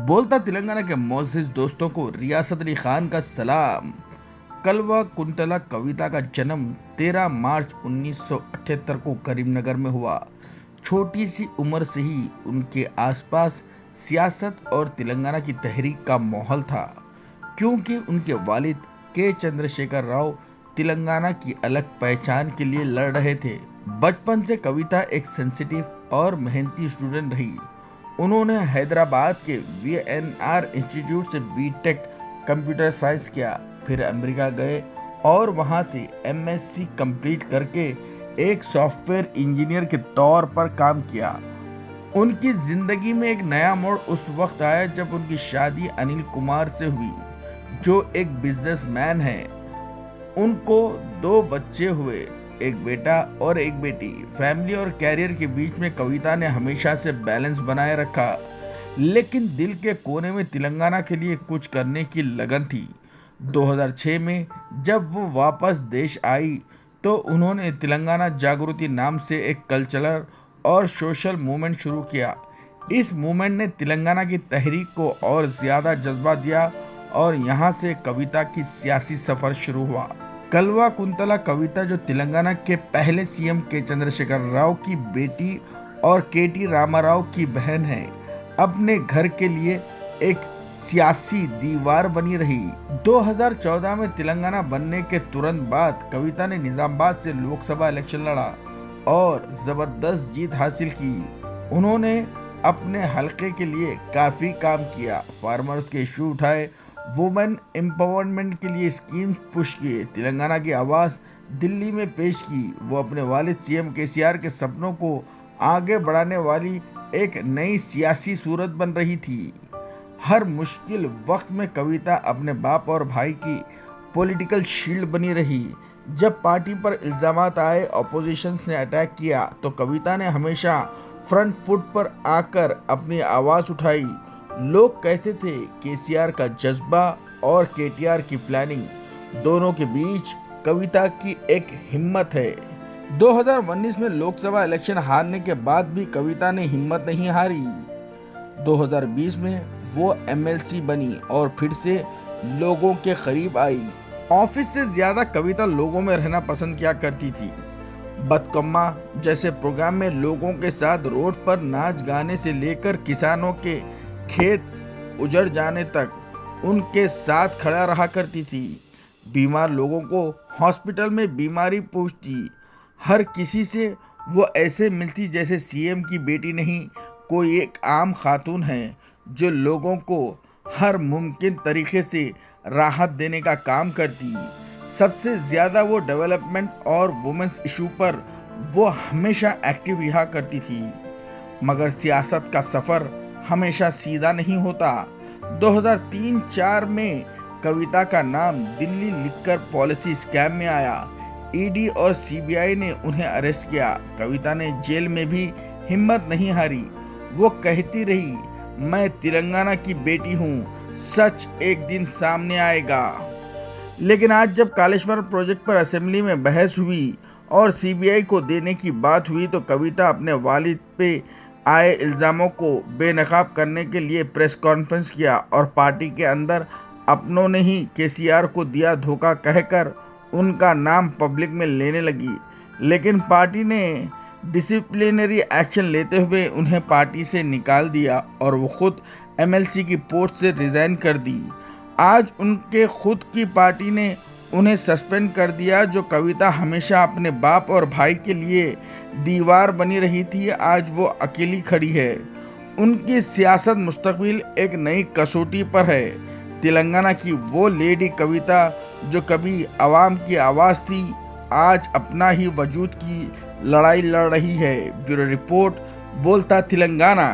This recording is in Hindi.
बोलता तेलंगाना के मोअज़्ज़िज़ दोस्तों को रियासत अली खान का सलाम। कलवा कुंतला कविता का जन्म 13 मार्च 1978 को करीमनगर में हुआ। छोटी सी उम्र से ही उनके आसपास सियासत और तेलंगाना की तहरीक का माहौल था, क्योंकि उनके वालिद के चंद्रशेखर राव तेलंगाना की अलग पहचान के लिए लड़ रहे थे। बचपन से कविता एक सेंसिटिव और मेहनती स्टूडेंट रही। उन्होंने हैदराबाद के वीएनआर इंस्टीट्यूट से बीटेक कंप्यूटर साइंस किया, फिर अमेरिका गए और वहां से एमएससी कंप्लीट करके एक सॉफ्टवेयर इंजीनियर के तौर पर काम किया। उनकी जिंदगी में एक नया मोड़ उस वक्त आया जब उनकी शादी अनिल कुमार से हुई, जो एक बिजनेसमैन है। उनको 2 बच्चे हुए, एक बेटा और एक बेटी। फैमिली और कैरियर के बीच में कविता ने हमेशा से बैलेंस बनाए रखा, लेकिन दिल के कोने में तेलंगाना के लिए कुछ करने की लगन थी। 2006 में जब वो वापस देश आई तो उन्होंने तेलंगाना जागृति नाम से एक कल्चरल और सोशल मूवमेंट शुरू किया। इस मूवमेंट ने तेलंगाना की तहरीक को और ज़्यादा जज्बा दिया और यहाँ से कविता की सियासी सफ़र शुरू हुआ। कलवा कुंतला कविता, जो तेलंगाना के पहले सीएम के चंद्रशेखर राव की बेटी और केटी रामाराव की बहन है, अपने घर के लिए एक सियासी दीवार बनी रही। 2014 में तेलंगाना बनने के तुरंत बाद कविता ने निजामाबाद से लोकसभा इलेक्शन लड़ा और जबरदस्त जीत हासिल की। उन्होंने अपने हलके के लिए काफी काम किया, फार्मर्स के इशू उठाए, वुमेन एम्पावरमेंट के लिए स्कीम पुश किए, तेलंगाना की आवाज़ दिल्ली में पेश की। वो अपने वालिद सीएम केसीआर के सपनों को आगे बढ़ाने वाली एक नई सियासी सूरत बन रही थी। हर मुश्किल वक्त में कविता अपने बाप और भाई की पॉलिटिकल शील्ड बनी रही। जब पार्टी पर इल्ज़ामात आए, ऑपोजिशन ने अटैक किया, तो कविता ने हमेशा फ्रंट फुट पर आकर अपनी आवाज़ उठाई। लोग कहते थे केसीआर का जज्बा और केटीआर की प्लानिंग, दोनों के बीच कविता की एक हिम्मत है। 2019 में लोकसभा इलेक्शन हारने के बाद भी कविता ने हिम्मत नहीं हारी। 2020 में वो एमएलसी बनी और फिर से लोगों के करीब आई। ऑफिस से ज्यादा कविता लोगों में रहना पसंद किया करती थी। बतकम्मा जैसे प्रोग्राम में लोगों के साथ रोड पर नाच गाने से लेकर किसानों के खेत उजड़ जाने तक उनके साथ खड़ा रहा करती थी। बीमार लोगों को हॉस्पिटल में बीमारी पूछती, हर किसी से वो ऐसे मिलती जैसे सीएम की बेटी नहीं, कोई एक आम खातून है जो लोगों को हर मुमकिन तरीके से राहत देने का काम करती। सबसे ज़्यादा वो डेवलपमेंट और वुमेन्स इशू पर वो हमेशा एक्टिव रहा करती थी। मगर सियासत का सफ़र हमेशा सीधा नहीं होता। 2003-4 में कविता का नाम दिल्ली लिकर पॉलिसी स्कैम में आया। ईडी और सीबीआई ने उन्हें अरेस्ट किया। कविता ने जेल में भी हिम्मत नहीं हारी। वो कहती रही, मैं तेलंगाना की बेटी हूँ, सच एक दिन सामने आएगा। लेकिन आज जब कालेश्वर प्रोजेक्ट पर असेंबली में बहस हुई और सीबीआई को देने की बात हुई, तो कविता अपने वालिद पे आए इल्ज़ामों को बेनकाब करने के लिए प्रेस कॉन्फ्रेंस किया और पार्टी के अंदर अपनों ने ही केसीआर को दिया धोखा कहकर उनका नाम पब्लिक में लेने लगी। लेकिन पार्टी ने डिसिप्लिनरी एक्शन लेते हुए उन्हें पार्टी से निकाल दिया और वो खुद एमएलसी की पोस्ट से रिज़ाइन कर दी। आज उनके खुद की पार्टी ने उन्हें सस्पेंड कर दिया। जो कविता हमेशा अपने बाप और भाई के लिए दीवार बनी रही थी, आज वो अकेली खड़ी है। उनकी सियासत मुस्तकबिल एक नई कसौटी पर है। तेलंगाना की वो लेडी कविता जो कभी आवाम की आवाज़ थी, आज अपना ही वजूद की लड़ाई लड़ रही है। ब्यूरो रिपोर्ट, बोलता तेलंगाना।